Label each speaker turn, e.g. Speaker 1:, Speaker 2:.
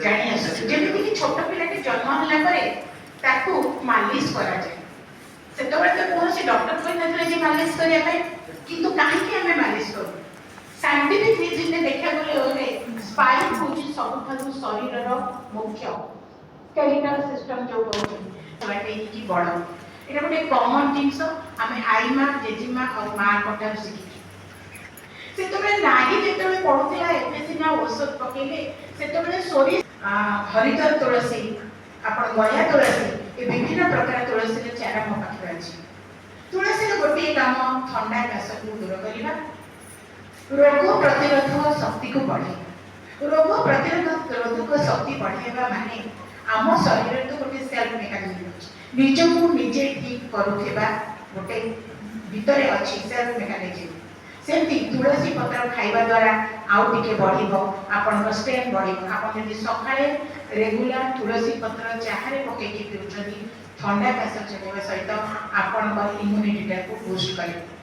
Speaker 1: जानी आसुची जेमिति कि छोट पिलाटे जन्म होला परे ताकू मालिश करा जाए सेतबेले तो कोनोसी डॉक्टर कोइ नथले जे मालिश करिया पे किंतु काहे कि हमें मालिश करू साइंटिफिक रीजन ने देखा गले स्पाइन होची सबठारु शरीर रो मुख्य स्केलेटल सिस्टम जो कहउछन बाटे कि बड़ एटा गोटे कॉमन जिंस हमें आईमा जेजिमा और मां कटा सिखी सेतबेले नागी जेतबेले पडुतला एपेसिना औषध पकेले सेतबेले सोरी हरिद्र तुलसी आपण गया तुलसी ए विभिन्न प्रकार तुलसी रे चारा म पाखरे अछि तुलसी रे गोटे काम ठंडा काश को दूर करिबा रोग प्रतिरोधक शक्ति को बढ़े रोग प्रतिरोधक शक्ति बढ़ाइबा माने आम शरीर तो गोटे सेल्फ मेकानिज्म अछि निजको निजे ठीक करूथिबा गोटे भीतर अछि सेल्फ मेकानिज्म सेमती तुलसी पत्र खाइबा द्वारा आउ टिके बढ़िबो आपन स्ट्रेंथ बढ़िबो आपन जदि सकाळे रेगुलर तुलसी पत्र चाहरे पके कि पिउछनी ठंडा काश चलेबा सहित आपन इम्यूनिटी को बूस्ट करिबो।